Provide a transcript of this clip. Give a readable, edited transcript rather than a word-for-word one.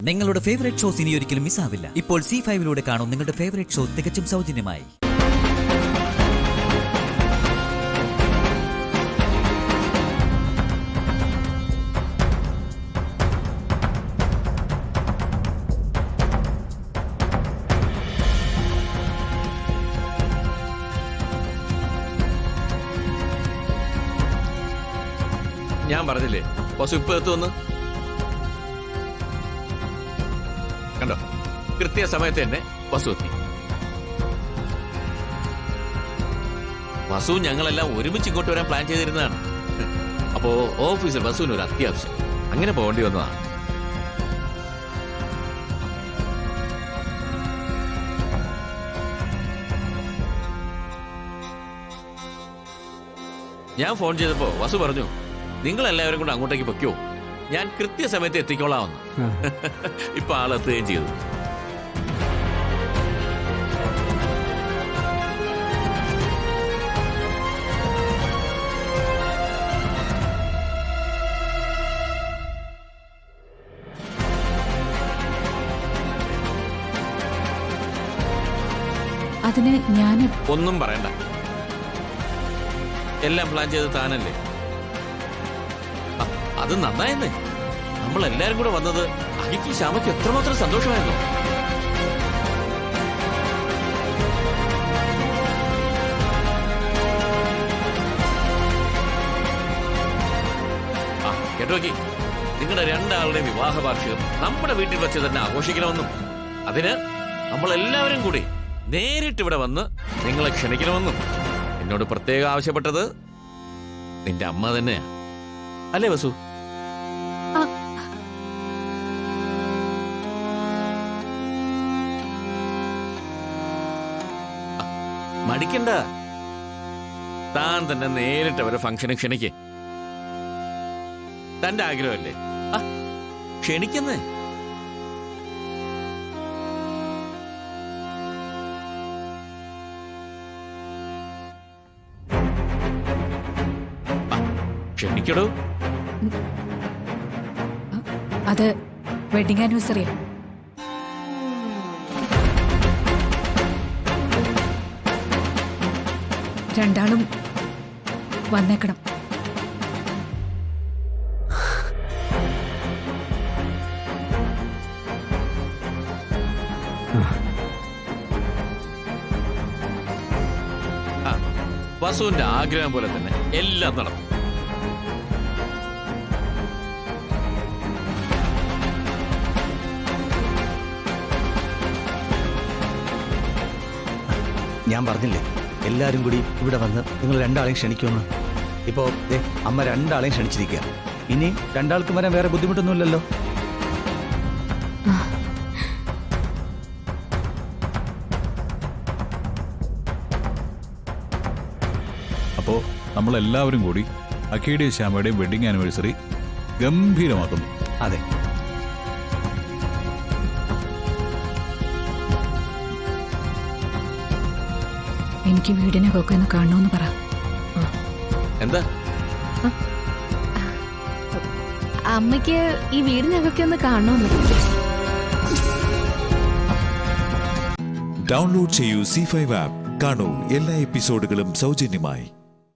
നിങ്ങളുടെ favourite shows ഇനി ഒരിക്കലും മിസ്സാവില്ല. ഇപ്പോൾ C5 കാണും നിങ്ങളുടെ ഫേവറേറ്റ് ഷോ തികച്ചും സൗജന്യമായി. ഞാൻ പറഞ്ഞില്ലേ ബസ് ഇപ്പൊ എത്തുമെന്ന്. കണ്ടോ, കൃത്യസമയത്ത് തന്നെ ബസ് എത്തി. വസു ഞങ്ങളെല്ലാം ഒരുമിച്ച് ഇങ്ങോട്ട് വരാൻ പ്ലാൻ ചെയ്തിരുന്നതാണ്. അപ്പോ ഓഫീസിൽ വസുവിന് ഒരു അത്യാവശ്യം, അങ്ങനെ പോകേണ്ടി വന്നതാണ്. ഞാൻ ഫോൺ ചെയ്തപ്പോ വസു പറഞ്ഞു, നിങ്ങളെല്ലാവരും കൂടെ അങ്ങോട്ടേക്ക് പൊയ്ക്കോ, ഞാൻ കൃത്യസമയത്ത് എത്തിക്കോളാമെന്ന്. ഇപ്പൊ ആളെത്തുകയും ചെയ്തു. അതിന് ഞാൻ ഒന്നും പറയണ്ട, എല്ലാം പ്ലാൻ ചെയ്ത് താനല്ലേ. അത് നന്നായെന്നേ, നമ്മളെല്ലാരും കൂടെ വന്നത് അഖിക്ക് ശ്യാമയ്ക്ക് എത്രമാത്രം സന്തോഷമായിരുന്നു. കേട്ടോ അഖി, നിങ്ങളുടെ രണ്ടാളുടെ വിവാഹ വാർഷികം നമ്മുടെ വീട്ടിൽ വെച്ച് തന്നെ ആഘോഷിക്കണമെന്നും അതിന് നമ്മളെല്ലാവരും കൂടി നേരിട്ട് ഇവിടെ വന്ന് നിങ്ങളെ ക്ഷണിക്കണമെന്നും എന്നോട് പ്രത്യേകം ആവശ്യപ്പെട്ടത് നിന്റെ അമ്മ തന്നെയാ, അല്ലേ വസു? മടിക്കണ്ട, താൻ തന്നെ നേരിട്ട് അവരെ ഫംഗ്ഷന് ക്ഷണിക്കേ. തന്റെ ആഗ്രഹമല്ലേ, ക്ഷണിക്കുന്നേ. ക്ഷണിക്കടോ. അത് വെഡിങ് ആനിവേഴ്സറിയാ. രണ്ടാളും വന്നേക്കണം. വസുവിന്റെ ആഗ്രഹം പോലെ തന്നെ എല്ലാം നടന്നു. ഞാൻ പറഞ്ഞില്ലേ എല്ലാരും കൂടി ഇവിടെ വന്ന് നിങ്ങൾ രണ്ടാളെയും ക്ഷണിക്കുമെന്ന്. ഇപ്പോ അമ്മ രണ്ടാളെയും ക്ഷണിച്ചിരിക്കുക. ഇനി രണ്ടാൾക്കും വരാൻ വേറെ ബുദ്ധിമുട്ടൊന്നുമില്ലല്ലോ. അപ്പോ നമ്മളെല്ലാവരും കൂടി അഖിയുടെയും ശ്യാമയുടെയും വെഡിങ് ആനിവേഴ്സറി ഗംഭീരമാക്കുന്നു. അതെ, എനിക്ക് വീടിനൊക്കെ ഒന്ന് കാണണമെന്ന് പറ. എന്താ അമ്മയ്ക്ക് ഈ വീടിനകൊക്കെ ഒന്ന് കാണണമെന്ന്. ഡൗൺലോഡ് ചെയ്യൂ C5 ആപ്പ്. കാണൂ എല്ലാ എപ്പിസോഡുകളും സൗജന്യമായി.